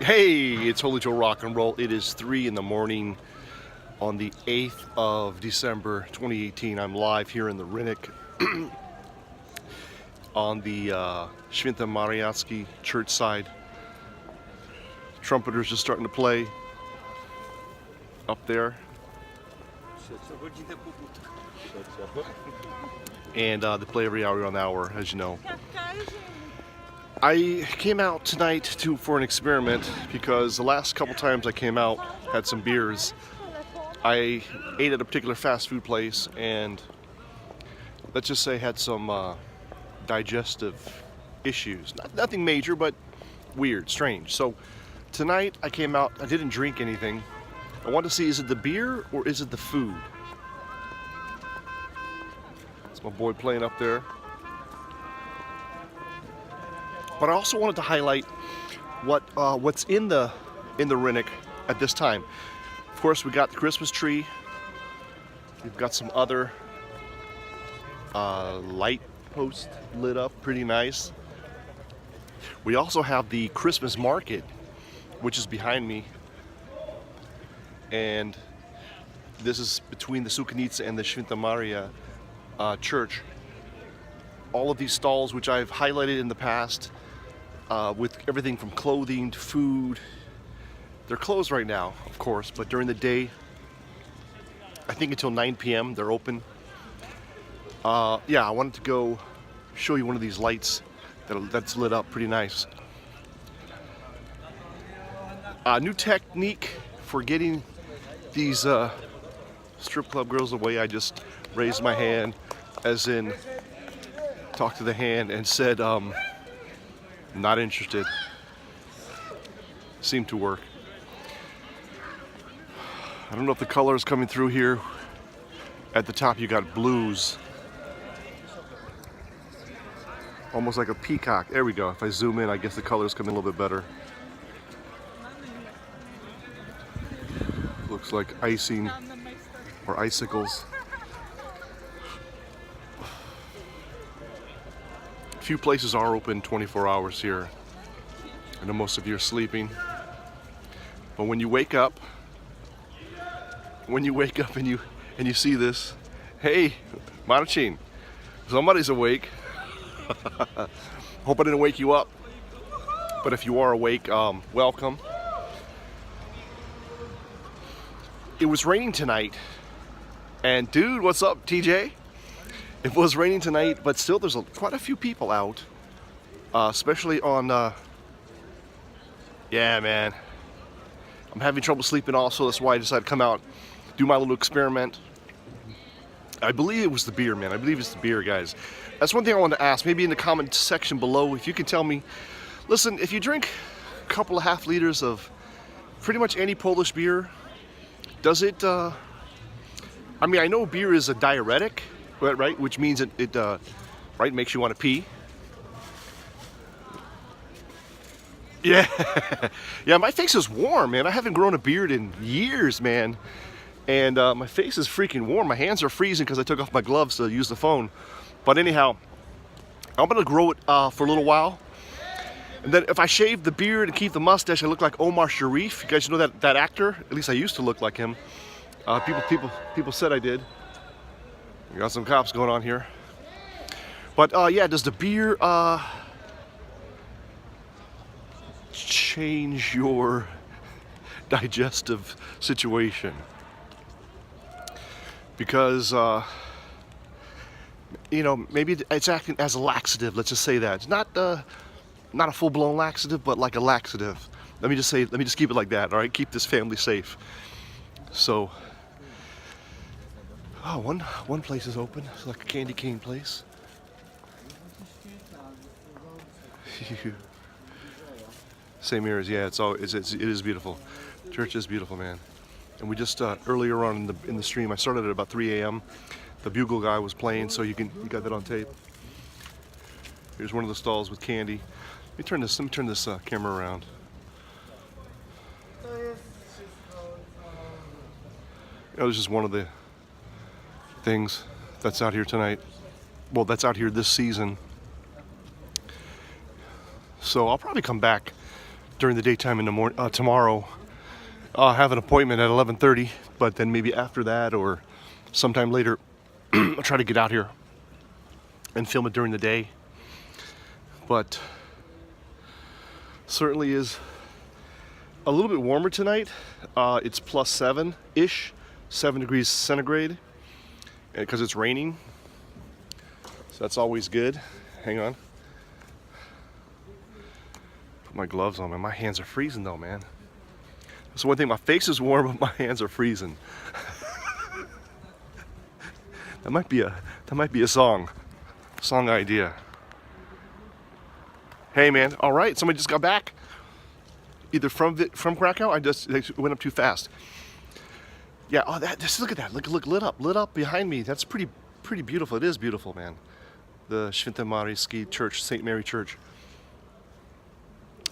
Hey, it's Holy Joe Rock and Roll. It is 3 in the morning on the 8th of December 2018. I'm live here in the Rynek on the Święta Mariacki church side. Trumpeters just starting to play up there. And they play every hour on the hour, as you know. I came out tonight for an experiment because the last couple times I came out, had some beers. I ate at a particular fast food place and let's just say had some digestive issues. Nothing major, but weird, strange. So tonight I came out, I didn't drink anything. I wanted to see, is it the beer or is it the food? It's my boy playing up there. But I also wanted to highlight what's in the Rynek at this time. Of course, we got the Christmas tree. We've got some other light posts lit up, pretty nice. We also have the Christmas market, which is behind me, and this is between the Katowice and the Święta Maria church. All of these stalls, which I've highlighted in the past. With everything from clothing to food. They're closed right now, of course, but during the day, I think until 9 p.m. they're open. Yeah, I wanted to go show you one of these lights that's lit up pretty nice. New technique for getting these strip club girls away. I just raised my hand, as in talked to the hand and said, not interested. Seemed to work. I don't know if the color is coming through here. At the top you got blues. Almost like a peacock. There we go. If I zoom in, I guess the colors come in a little bit better. Looks like icing or icicles. Few places are open 24 hours here. I know most of you are sleeping, but when you wake up and you see this, hey, Marcin, somebody's awake. Hope I didn't wake you up, but if you are awake, welcome. It was raining tonight, and dude, what's up, TJ? It was raining tonight, but still there's quite a few people out, especially on, yeah, man. I'm having trouble sleeping also, that's why I decided to come out, do my little experiment. I believe it was the beer, man. I believe it's the beer, guys. That's one thing I wanted to ask, maybe in the comment section below, if you can tell me, listen, if you drink a couple of half liters of pretty much any Polish beer, does it, I mean, I know beer is a diuretic, right? Which means it right, makes you want to pee. Yeah, yeah. My face is warm, man. I haven't grown a beard in years, man, and my face is freaking warm. My hands are freezing because I took off my gloves to use the phone. But anyhow, I'm gonna grow it for a little while, and then if I shave the beard and keep the mustache, I look like Omar Sharif. You guys know that actor? At least I used to look like him. People said I did. We got some cops going on here. But yeah, does the beer change your digestive situation? Because you know, maybe it's acting as a laxative, let's just say that. It's not a full-blown laxative, but like a laxative. Let me just keep it like that, all right? Keep this family safe. So oh, one place is open. It's like a candy cane place. Same here as, yeah, it is beautiful. Church is beautiful, man. And we just earlier on in the stream, I started at about 3 a.m. The bugle guy was playing, so you got that on tape. Here's one of the stalls with candy. Let me turn this camera around. You know, this is one of the things that's out here tonight. Well, that's out here this season. So I'll probably come back during the daytime in the morning. Tomorrow, I have an appointment at 11:30, but then maybe after that or sometime later, I'll try to get out here and film it during the day. But certainly is a little bit warmer tonight. It's plus 7-ish, 7 degrees centigrade, because it's raining. So that's always good. Hang on. Put my gloves on, man. My hands are freezing though, man. That's one thing. My face is warm, but my hands are freezing. That might be a song idea. Hey, man. All right, somebody just got back. Either from Krakow. They went up too fast. Yeah. Oh, just look at that. Look, lit up behind me. That's pretty beautiful. It is beautiful, man. The Święta Maryjski Church, St. Mary Church.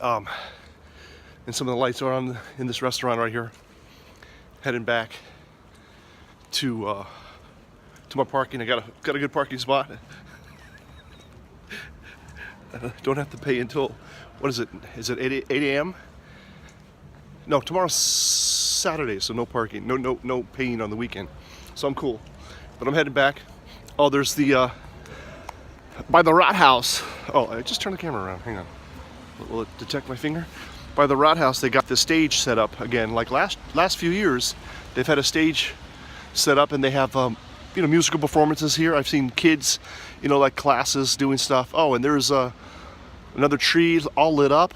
And some of the lights are on in this restaurant right here. Heading back to my parking. I got a good parking spot. Don't have to pay until, what is it? Is it 8 a.m.? No, tomorrow's Saturday, so no parking, no paying on the weekend. So I'm cool. But I'm heading back. Oh, there's the by the Rathaus. Oh, I just turned the camera around. Hang on. Will it detect my finger? By the Rathaus, they got the stage set up again. Like last few years, they've had a stage set up, and they have musical performances here. I've seen kids, like classes doing stuff. Oh, and there's another tree all lit up.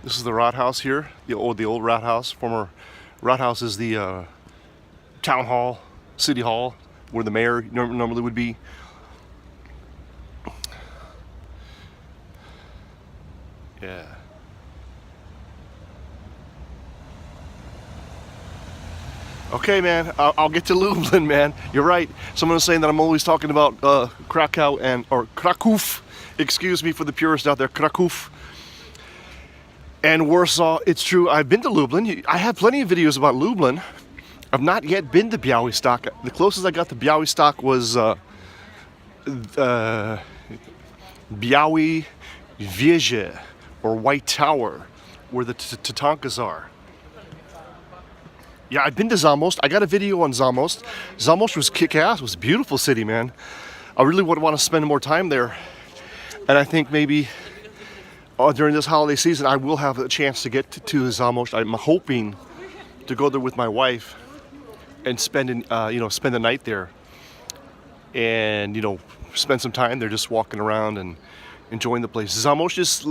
This is the Rathaus here, the old Rathaus. Former Rathaus is the town hall, city hall, where the mayor normally would be. Yeah. Okay, man. I'll get to Lublin, man. You're right. Someone was saying that I'm always talking about Krakow or Kraków. Excuse me for the purists out there. Kraków and Warsaw. It's true. I've been to Lublin. I have plenty of videos about Lublin. I've not yet been to Białystok. The closest I got to Białystok was Białe Wieże, or White Tower, where the Tatankas are. Yeah, I've been to Zamość. I got a video on Zamość. Zamość was kick-ass. It was a beautiful city, man. I really would want to spend more time there. And I think maybe during this holiday season, I will have a chance to get to Zamość. I'm hoping to go there with my wife and spend the night there. And, spend some time there just walking around and enjoying the place. Zamość is,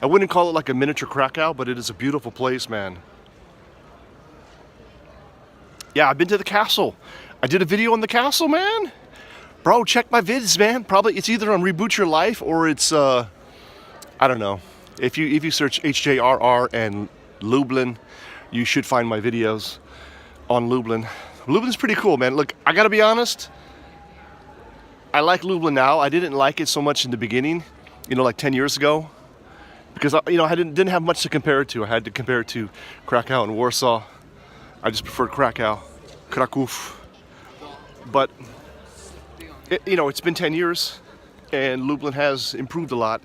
I wouldn't call it like a miniature Krakow, but it is a beautiful place, man. Yeah, I've been to the castle. I did a video on the castle, man. Bro, check my vids, man. Probably it's either on Reboot Your Life or it's I don't know. If you search HJRR and Lublin, you should find my videos on Lublin. Lublin's pretty cool, man. Look, I gotta be honest. I like Lublin now. I didn't like it so much in the beginning, like 10 years ago, because I didn't have much to compare it to. I had to compare it to Krakow and Warsaw. I just preferred Kraków. But it's been 10 years, and Lublin has improved a lot.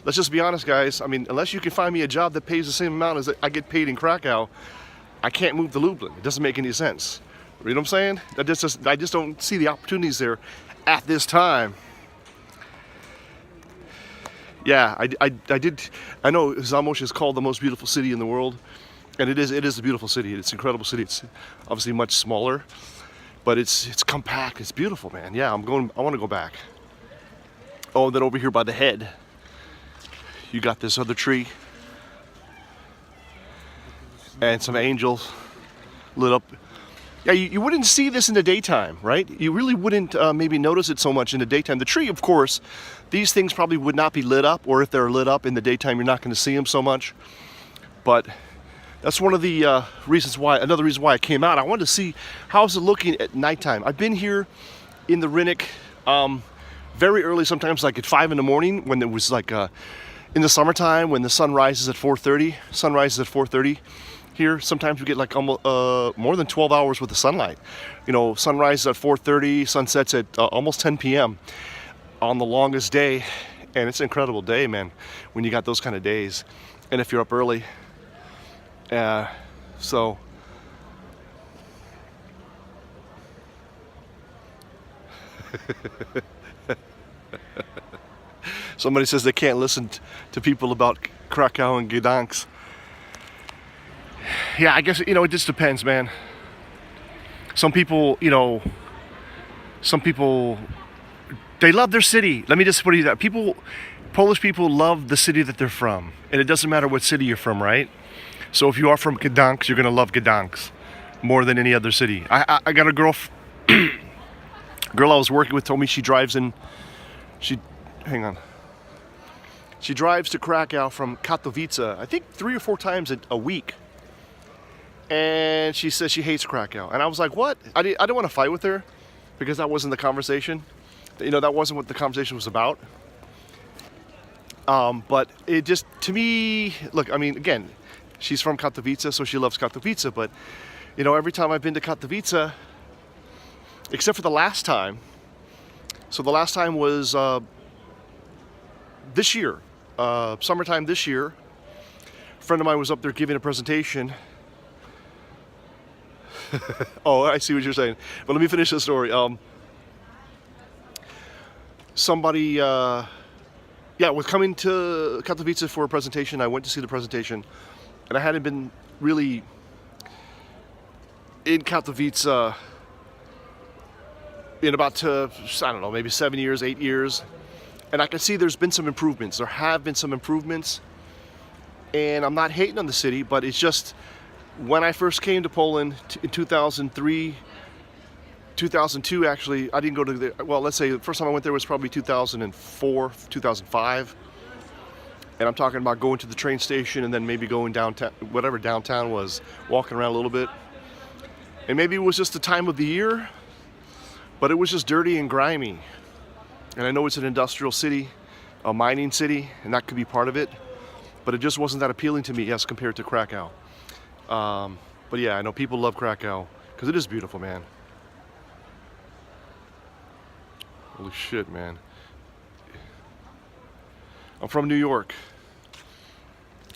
Let's just be honest, guys. I mean, unless you can find me a job that pays the same amount as I get paid in Krakow, I can't move to Lublin. It doesn't make any sense. You know what I'm saying? I just don't see the opportunities there at this time. Yeah, I know Zamość is called the most beautiful city in the world, and it is a beautiful city. It's an incredible city. It's obviously much smaller, but it's compact. It's beautiful, man. Yeah, I want to go back. Oh, and then over here by the head, you got this other tree and some angels lit up. Yeah, you wouldn't see this in the daytime, right? You really wouldn't maybe notice it so much in the daytime. The tree, of course, these things probably would not be lit up, or if they're lit up in the daytime, you're not going to see them so much. But that's one of the another reason why I came out. I wanted to see how's it looking at nighttime. I've been here in the Rynek very early, sometimes like at 5 in the morning, when it was like in the summertime when the sun rises at 4:30. Sun rises at 4:30. Here, sometimes we get like almost more than 12 hours worth of sunlight. Sunrise at 4:30, sunsets at almost 10 p.m. on the longest day, and it's an incredible day, man, when you got those kind of days. and if you're up early. So somebody says they can't listen to people about Krakow and Gdansk. Yeah, I guess, you know, it just depends, man. Some people, you know, they love their city. Let me just put it that. Polish people love the city that they're from. And it doesn't matter what city you're from, right? So if you are from Gdansk, you're going to love Gdansk more than any other city. I got a girl I was working with told me she drives to Krakow from Katowice, I think 3 or 4 times a week. And she says she hates Krakow. And I was like, what? I didn't want to fight with her because that wasn't the conversation. You know, that wasn't what the conversation was about. But it just, to me, look, I mean, again, she's from Katowice, so she loves Katowice. But, you know, every time I've been to Katowice, except for the last time, so the last time was this year, summertime this year. A friend of mine was up there giving a presentation. Oh, I see what you're saying. But let me finish the story. Somebody, was coming to Katowice for a presentation. I went to see the presentation, and I hadn't been really in Katowice in about, I don't know, maybe 7 years, 8 years. And I can see there's been some improvements. There have been some improvements. And I'm not hating on the city, but it's just, when I first came to Poland in 2003, 2002 actually, I didn't go to well, let's say the first time I went there was probably 2004, 2005. And I'm talking about going to the train station and then maybe going downtown, whatever downtown was, walking around a little bit. And maybe it was just the time of the year, but it was just dirty and grimy. And I know it's an industrial city, a mining city, and that could be part of it. But it just wasn't that appealing to me as compared to Krakow. But yeah, I know people love Krakow because it is beautiful, man. Holy shit, man. I'm from New York.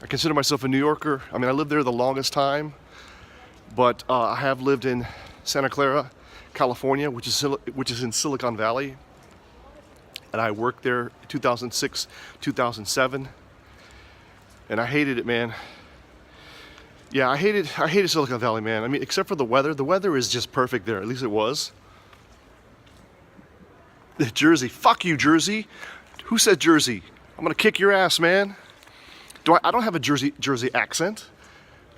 I consider myself a New Yorker. I mean, I lived there the longest time, but I have lived in Santa Clara, California, which is in Silicon Valley. And I worked there 2006, 2007. And I hated it, man. Yeah, I hated Silicon Valley, man. I mean, except for the weather. The weather is just perfect there. At least it was. Jersey. Fuck you, Jersey. Who said Jersey? I'm gonna kick your ass, man. I don't have a Jersey accent.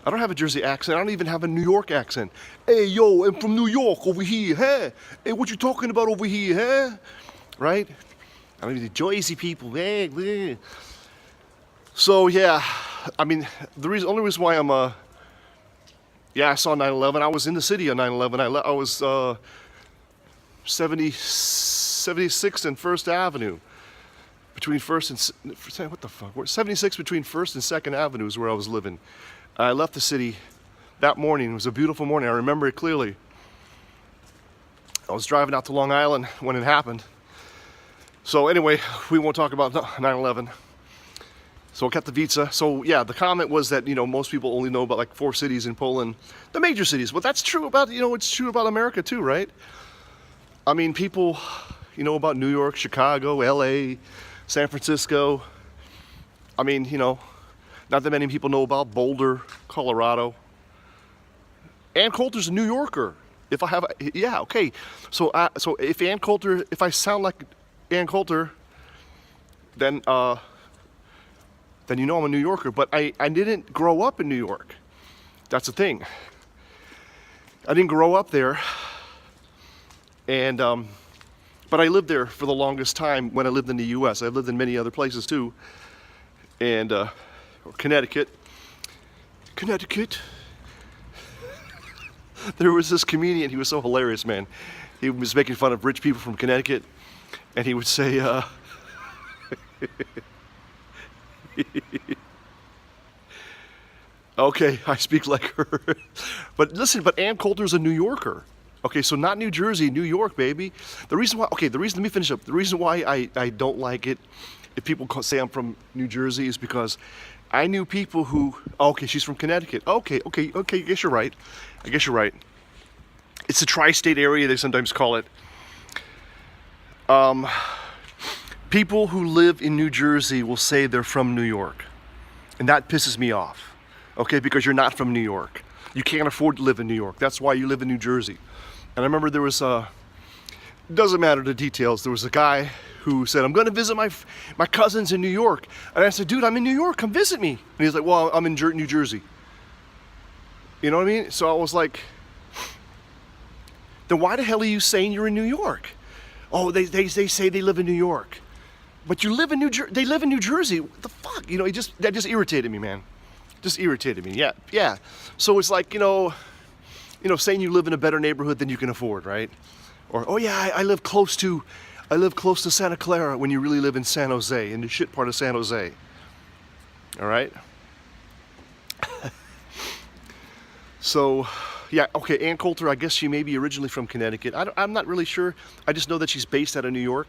I don't have a Jersey accent. I don't even have a New York accent. Hey, yo, I'm from New York over here, huh? Hey, what you talking about over here, huh? Right? I mean, the Jersey people, man. So yeah, I mean, only reason why I'm I saw 9/11. I was in the city on 9/11. I was 76th and First Avenue, between First and 76 between First and Second Avenue is where I was living. I left the city that morning. It was a beautiful morning. I remember it clearly. I was driving out to Long Island when it happened. So anyway, we won't talk about 9/11. So Katowice. So yeah, the comment was that, you know, most people only know about like 4 cities in Poland, the major cities. But that's true about, you know, it's true about America too, right? I mean, people, you know, about New York, Chicago, LA, San Francisco. I mean, you know, not that many people know about Boulder, Colorado. Ann Coulter's a New Yorker. If I have, yeah, okay. So if Ann Coulter, if I sound like Ann Coulter, then you know I'm a New Yorker. But I didn't grow up in New York. That's the thing. I didn't grow up there. And, but I lived there for the longest time when I lived in the U.S. I've lived in many other places too. And, or Connecticut. There was this comedian, he was so hilarious, man. He was making fun of rich people from Connecticut. And he would say, okay, I speak like her. But listen, but Ann Coulter's a New Yorker. Okay, so not New Jersey, New York, baby. Let me finish up. The reason why I don't like it, if people say I'm from New Jersey, is because I knew people who, okay, she's from Connecticut. Okay, I guess you're right. It's the tri-state area, they sometimes call it. People who live in New Jersey will say they're from New York. And that pisses me off, okay, because you're not from New York. You can't afford to live in New York. That's why you live in New Jersey. And I remember there was doesn't matter the details, there was a guy who said, I'm gonna visit my cousins in New York. And I said, dude, I'm in New York, come visit me. And he's like, well, I'm in New Jersey. You know what I mean? So I was like, then why the hell are you saying you're in New York? Oh, they say they live in New York. But you live in they live in New Jersey. What the fuck? You know, that just irritated me, man. Just irritated me. Yeah. So it's like, you know, saying you live in a better neighborhood than you can afford, right? Or, oh yeah, I live close to Santa Clara, when you really live in San Jose, in the shit part of San Jose. All right? So, yeah, okay, Ann Coulter, I guess she may be originally from Connecticut. I'm not really sure. I just know that she's based out of New York,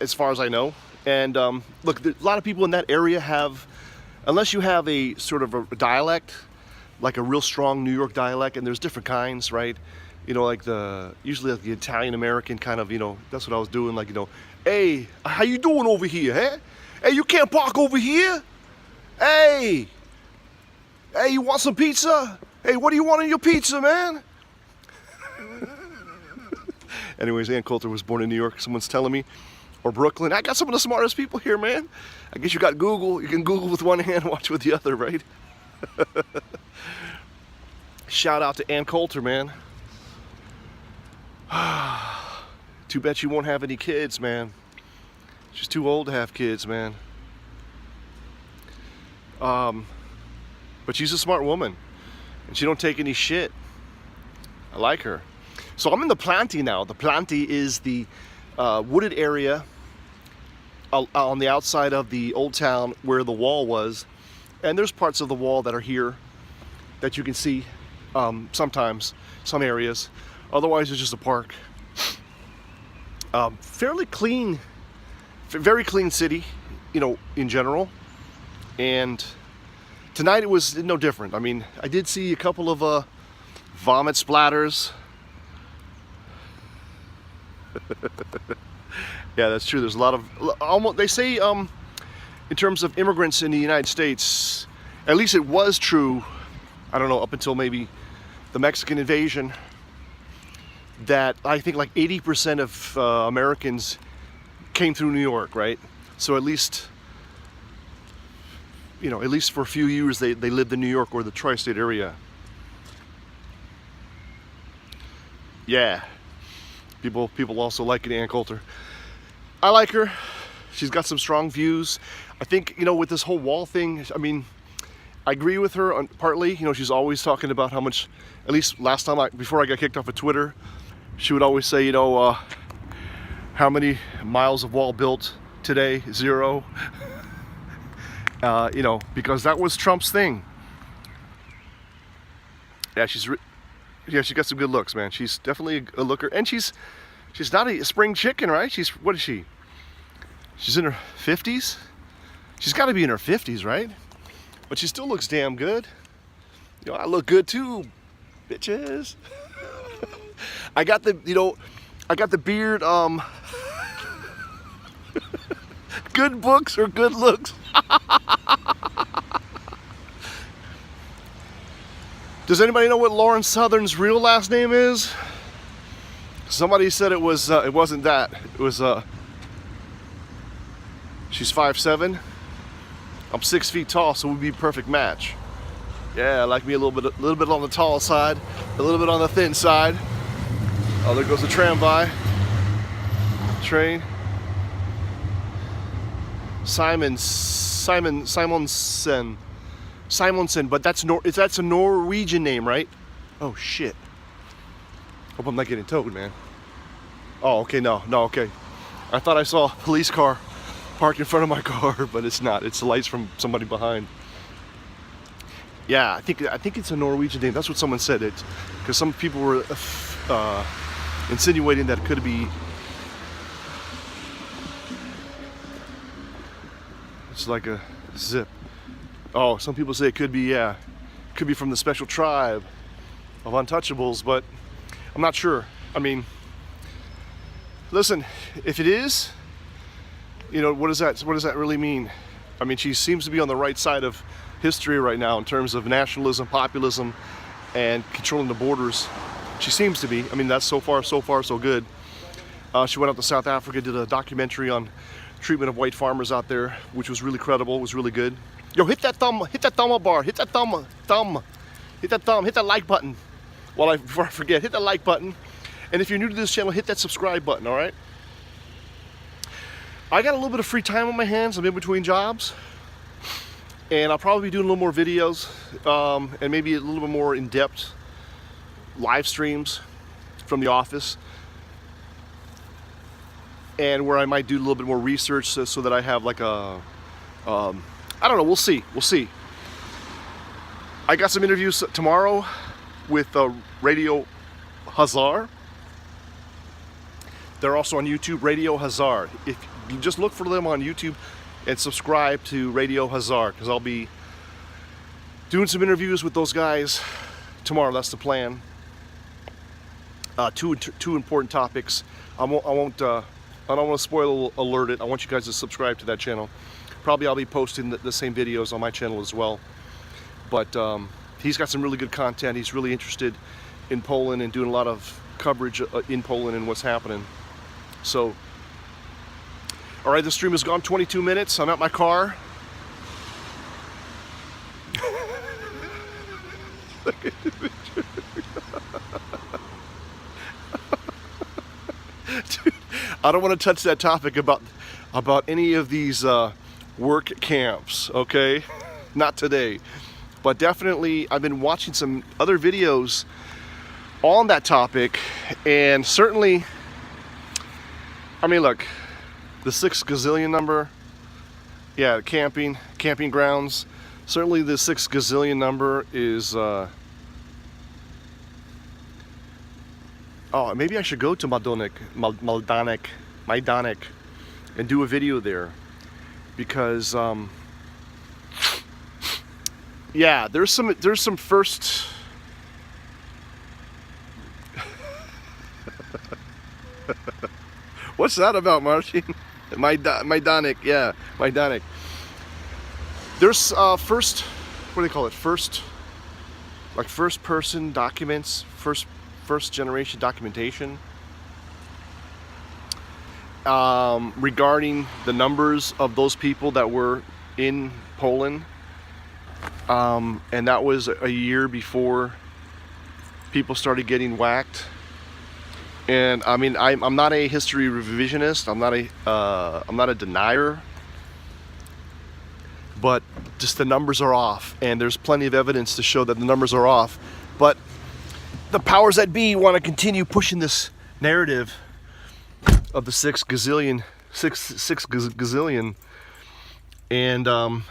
as far as I know. And look, a lot of people in that area have, unless you have a sort of a dialect, like a real strong New York dialect, and there's different kinds, right? You know, like usually like the Italian-American kind of, you know, that's what I was doing, like, you know, hey, how you doing over here, huh? Hey, you can't park over here? Hey, you want some pizza? Hey, what do you want on your pizza, man? Anyways, Ann Coulter was born in New York, someone's telling me, or Brooklyn. I got some of the smartest people here, man. I guess you got Google. You can Google with one hand and watch with the other, right? Shout out to Ann Coulter, man. Too bad she won't have any kids, man. She's too old to have kids, man. But she's a smart woman, and she don't take any shit. I like her. So I'm in the Planty now. The Planty is the wooded area on the outside of the old town where the wall was, and there's parts of the wall that are here that you can see sometimes, some areas. Otherwise, it's just a park. Fairly clean, very clean city, you know, in general. And tonight it was no different. I mean, I did see a couple of vomit splatters. Yeah, that's true. There's a lot of, almost, they say, in terms of immigrants in the United States, at least it was true, I don't know, up until maybe the Mexican invasion, that I think like 80% of Americans came through New York, right? So at least, you know, at least for a few years they lived in New York or the tri-state area. Yeah. People also like Ann Coulter. I like her. She's got some strong views. I think, you know, with this whole wall thing, I mean, I agree with her on, partly. You know, she's always talking about how much, at least last time, before I got kicked off of Twitter, she would always say, you know, how many miles of wall built today? 0. You know, because that was Trump's thing. Yeah, she got some good looks, man. She's definitely a looker, and she's not a spring chicken, right? What is she? She's in her 50s. She's got to be in her 50s, right? But she still looks damn good. You know, I look good too, bitches. I got the beard. Good books or good looks. Does anybody know what Lauren Southern's real last name is? Somebody said it was. It wasn't that. It was. She's 5'7". I'm 6 feet tall, so we'd be a perfect match. Yeah, I like me a little bit on the tall side, a little bit on the thin side. Oh, there goes the tramway. Train. Simonsen, but that's a Norwegian name, right? Oh shit. Hope I'm not getting towed, man. Oh, okay, no, okay. I thought I saw a police car parked in front of my car, but it's not. It's the lights from somebody behind. Yeah, I think it's a Norwegian name. That's what someone said. It because some people were insinuating that it could be. It's like a zip. Oh, some people say it could be, yeah, could be from the special tribe of untouchables, but I'm not sure. I mean, listen, if it is, you know, what does that really mean? I mean, she seems to be on the right side of history right now in terms of nationalism, populism, and controlling the borders. She seems to be. I mean, that's so far so good. She went out to South Africa, did a documentary on treatment of white farmers out there, which was really credible, was really good. Yo, hit that thumb bar, hit that hit that like button. Before I forget, hit that like button. And if you're new to this channel, hit that subscribe button, all right? I got a little bit of free time on my hands. I'm in between jobs. And I'll probably be doing a little more videos and maybe a little bit more in-depth live streams from the office. And where I might do a little bit more research so that I have like a, I don't know, we'll see. I got some interviews tomorrow with Radio HJRR. They're also on YouTube, Radio HJRR. If you just look for them on YouTube and subscribe to Radio HJRR, because I'll be doing some interviews with those guys tomorrow. That's the plan. Two important topics. I don't want to spoil alert it. I want you guys to subscribe to that channel. Probably I'll be posting the same videos on my channel as well. But he's got some really good content. He's really interested in Poland and doing a lot of coverage in Poland and what's happening. So, all right, the stream has gone 22 minutes. I'm at my car. Dude, I don't want to touch that topic about any of these work camps, okay? Not today. But definitely, I've been watching some other videos on that topic, and certainly, I mean, look, the 6 gazillion number, yeah, camping grounds, certainly the 6 gazillion number is, oh, maybe I should go to Majdanek, and do a video there, because, yeah, there's some first. What's that about, Martin? Majdanek, yeah, Majdanek. There's first, what do they call it? First person documents, first generation documentation regarding the numbers of those people that were in Poland. And that was a year before people started getting whacked. And I mean, I'm not a history revisionist. I'm not a denier. But just the numbers are off, and there's plenty of evidence to show that the numbers are off. But the powers that be want to continue pushing this narrative of the 6 gazillion, and I mean,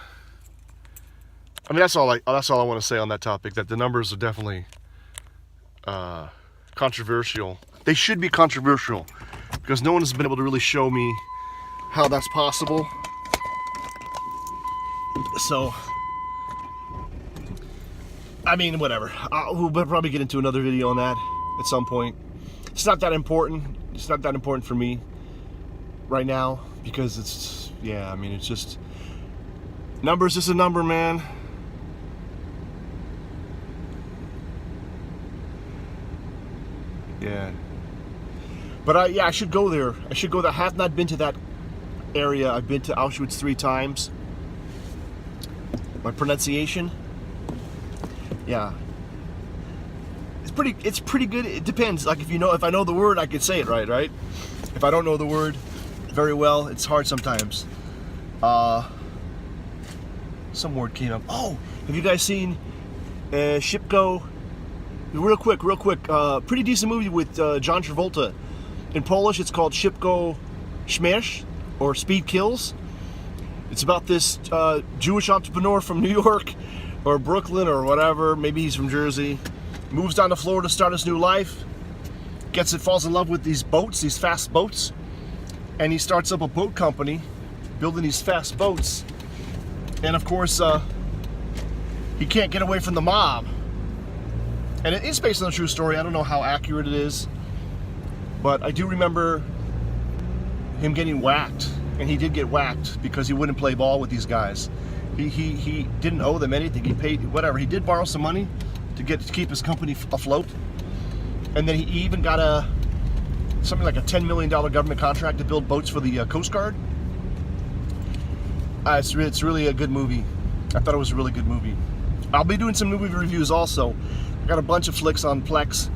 that's all I want to say on that topic. That the numbers are definitely controversial. They should be controversial because no one has been able to really show me how that's possible. So, I mean, whatever. We'll probably get into another video on that at some point. It's not that important. It's not that important for me right now because it's, yeah, I mean, it's just, number's just a number, man. Yeah. But I should go there. I should go there. I have not been to that area. I've been to Auschwitz 3 times. My pronunciation, yeah, it's pretty good. It depends. Like if I know the word, I can say it right? If I don't know the word very well, it's hard sometimes. Some word came up. Oh, have you guys seen Shipko? Real quick. Pretty decent movie with John Travolta. In Polish, it's called Szybko Śmierć, or Speed Kills. It's about this Jewish entrepreneur from New York or Brooklyn or whatever. Maybe he's from Jersey. Moves down to Florida to start his new life. Falls in love with these boats, these fast boats. And he starts up a boat company, building these fast boats. And of course, he can't get away from the mob. And it is based on a true story. I don't know how accurate it is, but I do remember him getting whacked, and he did get whacked because he wouldn't play ball with these guys. He didn't owe them anything. He paid whatever. He did borrow some money to keep his company afloat, and then he even got something like a $10 million government contract to build boats for the Coast Guard. It's really a good movie. I thought it was a really good movie. I'll be doing some movie reviews also. I got a bunch of flicks on Plex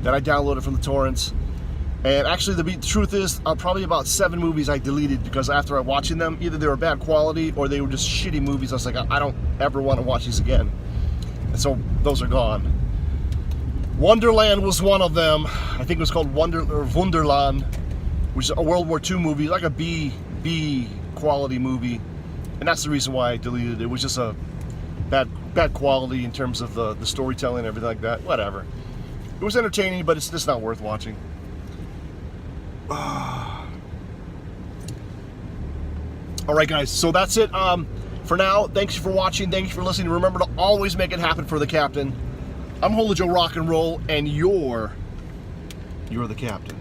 that I downloaded from the torrents. And actually, the truth is, probably about 7 movies I deleted because after watching them, either they were bad quality or they were just shitty movies. I was like, I don't ever want to watch these again. And so those are gone. Wonderland was one of them. I think it was called Wunderland, which is a World War II movie, like a B quality movie. And that's the reason why I deleted it. It was just a bad quality in terms of the storytelling and everything like that. Whatever. It was entertaining, but it's just not worth watching. Alright guys, so that's it for now. Thanks for watching, thank you for listening. Remember to always make it happen for the captain. I'm Holy Joe Rock and Roll, and you're the captain.